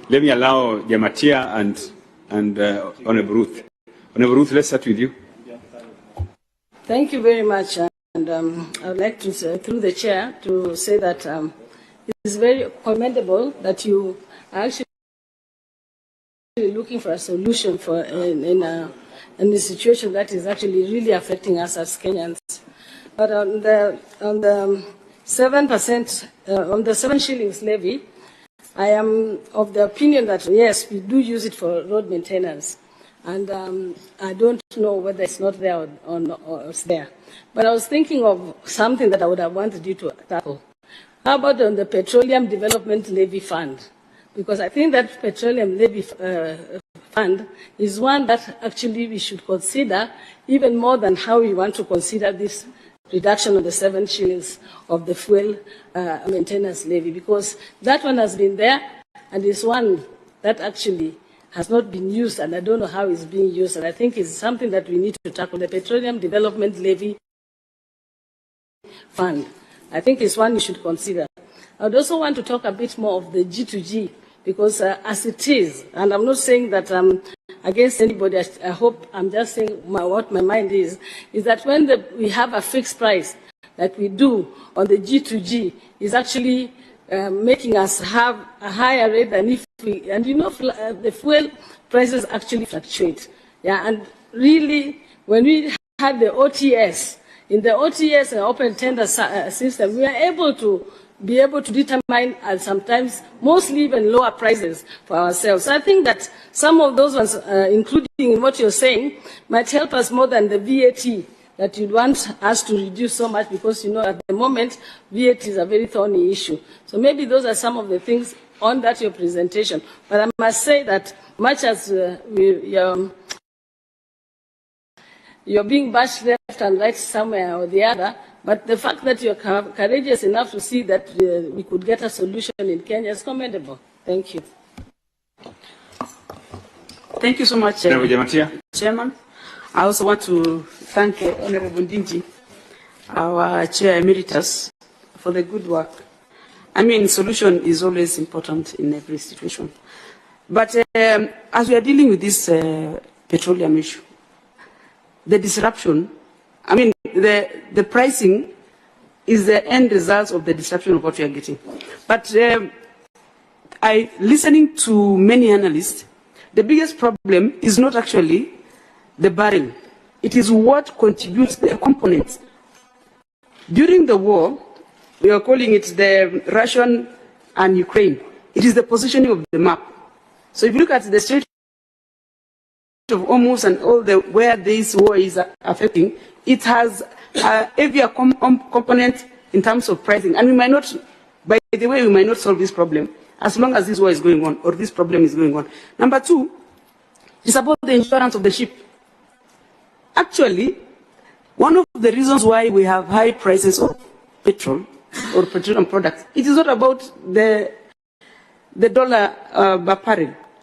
let me allow Jamatia and Honorable Ruth. Honorable Ruth, let's start with you. Thank you very much. And I would like to, through the chair, to say that it is very commendable that you are actually looking for a solution for in a situation that is actually really affecting us as Kenyans. But on the 7%, on the 7 shillings levy, I am of the opinion that yes, we do use it for road maintenance, and I don't know whether it's not there or it's there. But I was thinking of something that I would have wanted you to tackle. How about on the Petroleum Development Levy Fund? Because I think that Petroleum Levy Fund is one that actually we should consider even more than how we want to consider this reduction of the 7 shillings of the fuel maintenance levy, because that one has been there and is one that actually has not been used, and I don't know how it's being used, and I think it's something that we need to tackle. The Petroleum Development Levy Fund, I think it's one you should consider. I would also want to talk a bit more of the G2G, because as it is, and I'm not saying that I'm against anybody, I hope I'm just saying what my mind is that when we have a fixed price like we do on the G2G, is actually making us have a higher rate than if we, and you know, the fuel prices actually fluctuate. Yeah, and really, when we had the OTS, in the OTS and open tender system, we are able to determine, and sometimes mostly even lower prices for ourselves. So I think that some of those ones, including in what you're saying, might help us more than the VAT that you'd want us to reduce so much, because, you know, at the moment, VAT is a very thorny issue. So maybe those are some of the things on that your presentation. But I must say that much as you're being bashed left and right somewhere or the other, but the fact that you're courageous enough to see that we could get a solution in Kenya is commendable. Thank you. Thank you so much, Chairman. I also want to thank Honorable Ndindi, our Chair Emeritus, for the good work. I mean, solution is always important in every situation. But as we are dealing with this petroleum issue, the disruption, I mean, the pricing is the end result of the disruption of what we are getting. But listening to many analysts, the biggest problem is not actually the barrel. It is what contributes the components. During the war, we are calling it the Russian and Ukraine. It is the positioning of the map. So if you look at the Strait of Hormuz and all where this war is affecting, it has a heavier component in terms of pricing. And we might not, by the way, we might not solve this problem as long as this war is going on or this problem is going on. Number two, it's about the insurance of the ship. Actually, one of the reasons why we have high prices of petrol or petroleum products, it is not about the dollar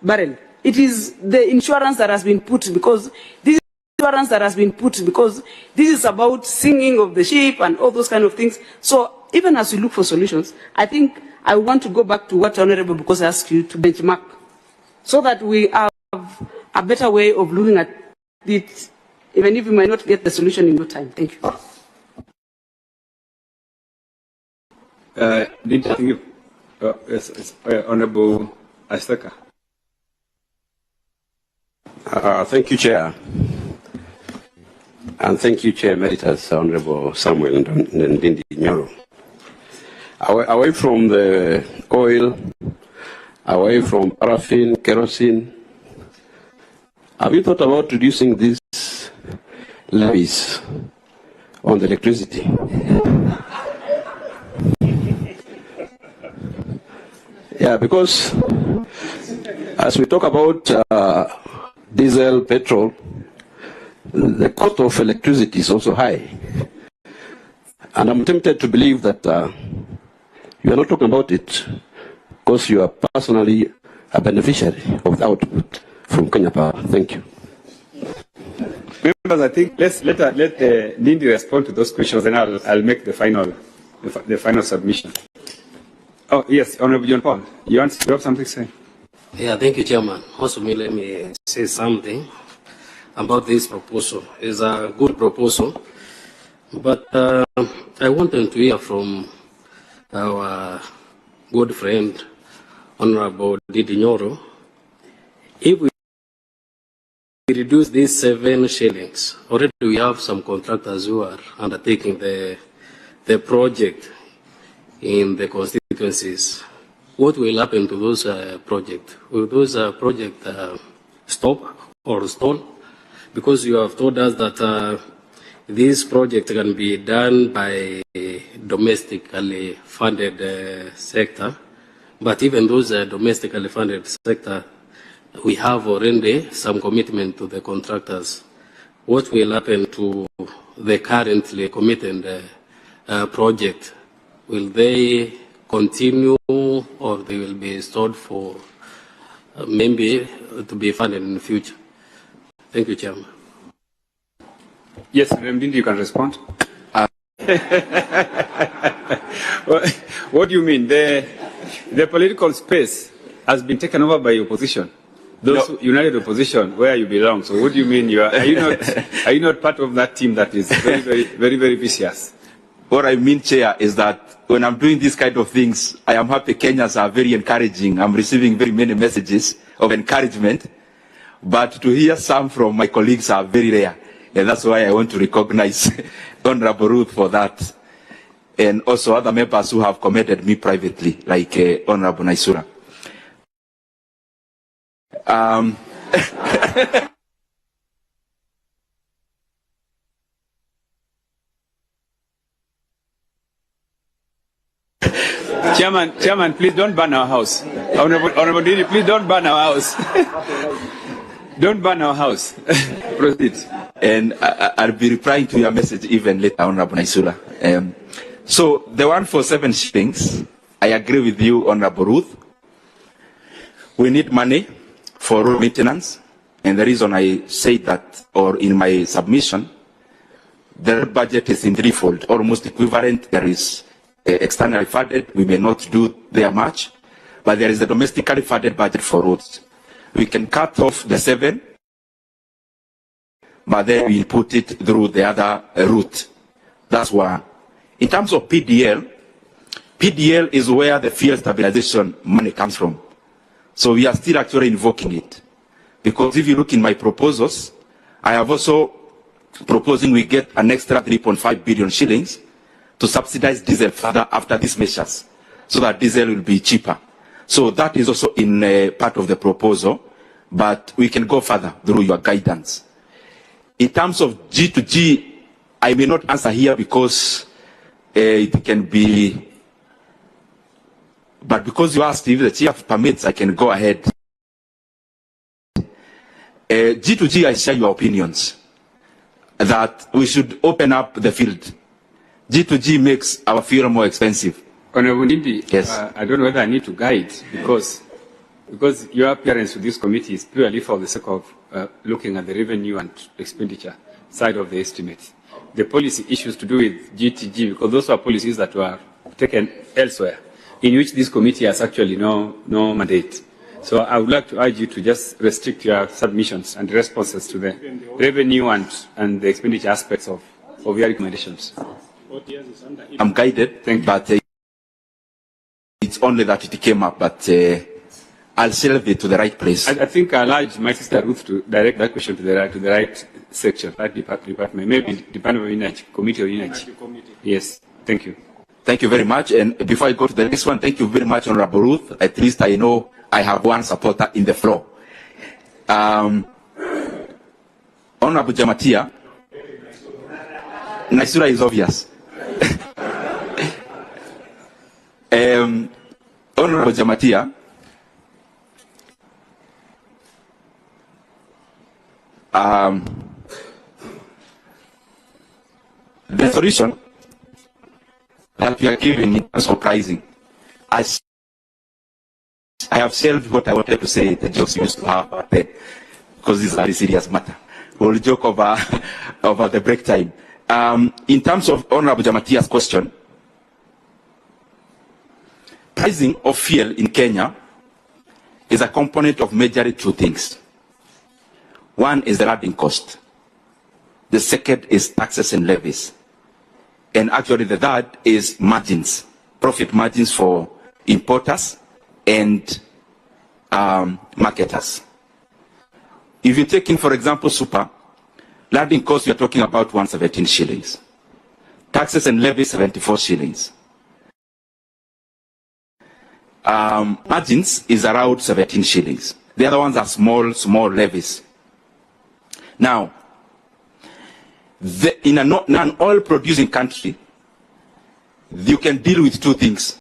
barrel. It is the insurance that has been put, because this is about singing of the ship and all those kind of things. So even as we look for solutions, I think I want to go back to what Honorable Bukosa asked you to benchmark, so that we have a better way of looking at it, even if we might not get the solution in no time. Thank you. Thank you. Honorable Astaka. Thank you, Chair. And thank you, Chair Emeritus, Honorable Samuel Ndindi Nyoro. Away from the oil, away from paraffin, kerosene, have you thought about reducing these levies on the electricity? Yeah, because as we talk about diesel, petrol, the cost of electricity is also high. And I'm tempted to believe that you are not talking about it because you are personally a beneficiary of the output from Kenya Power. Thank you. Members, I think let Ndindi respond to those questions, and I'll make the final submission. Oh yes, Honorable John Paul, you have something to say? Yeah, thank you, Chairman. Also, let me say something about this proposal. It's a good proposal, but I wanted to hear from our good friend, Honorable Ndindi Nyoro, if we reduce these 7 shillings, already we have some contractors who are undertaking the project in the constituencies. What will happen to those projects? Will those projects stop or stall? Because you have told us that this project can be done by domestically funded sector, but even those domestically funded sector, we have already some commitment to the contractors. What will happen to the currently committed project? Will they continue or they will be stored for maybe to be funded in the future? Thank you, Chairman. Yes, Ndindi, you can respond. What do you mean? The political space has been taken over by opposition. Those united opposition, where you belong. So what do you mean? Are you not part of that team that is very vicious? What I mean, Chair, is that when I'm doing these kind of things, I am happy Kenyans are very encouraging. I'm receiving very many messages of encouragement, but to hear some from my colleagues are very rare. And that's why I want to recognize Honorable Ruth for that. And also other members who have commended me privately, like Honorable Naisura. Chairman, please don't burn our house. Honorable Ndindi, please don't burn our house. Don't burn our house. Proceed. And I'll be replying to your message even later, Honorable Naisura. So the one for 7 shillings, I agree with you, Honorable Ruth. We need money for road maintenance, and the reason I say that, or in my submission, the budget is in threefold, almost equivalent. There is externally funded, we may not do there much, but there is a domestically funded budget for roads. We can cut off the 7, but then we put it through the other route. That's one. In terms of PDL, PDL is where the field stabilization money comes from. So we are still actually invoking it. Because if you look in my proposals, I have also proposing we get an extra 3.5 billion shillings to subsidize diesel further after these measures, so that diesel will be cheaper. So that is also in part of the proposal, but we can go further through your guidance. In terms of G2G, I may not answer here because it can be, but because you asked if the chief permits, I can go ahead. G2G, I share your opinions that we should open up the field. G2G makes our fuel more expensive. Honorable Ndindi, yes. I don't know whether I need to guide because your appearance to this committee is purely for the sake of looking at the revenue and expenditure side of the estimate. The policy issues to do with G2G, because those are policies that were taken elsewhere, in which this committee has actually no mandate. So I would like to urge you to just restrict your submissions and responses to the revenue and the expenditure aspects of your recommendations. I'm guided, but it's only that it came up, but I'll shelve it to the right place. I think I'll urge my sister Ruth to direct that question to the right section, right department, maybe Department of Energy, Committee of Energy. Yes, thank you. Thank you very much. And before I go to the next one, thank you very much, Honorable Ruth. At least I know I have one supporter in the floor. Honorable Jamatia, Naisura is obvious. Honorable Jamatia, the solution that we are giving in terms of pricing, I have shelved what I wanted to say, the jokes we used to have back then, because this is a very serious matter. We'll joke over the break time. In terms of Honorable Jamatia's question, pricing of fuel in Kenya is a component of majorly two things. One is the landing cost. The second is taxes and levies. And actually the third is margins, profit margins for importers and marketers. If you take in, for example, super, landing cost, we are talking about 117 shillings. Taxes and levies, 74 shillings. Margins is around 17 shillings. The other ones are small levies. Now, in an oil producing country, you can deal with two things.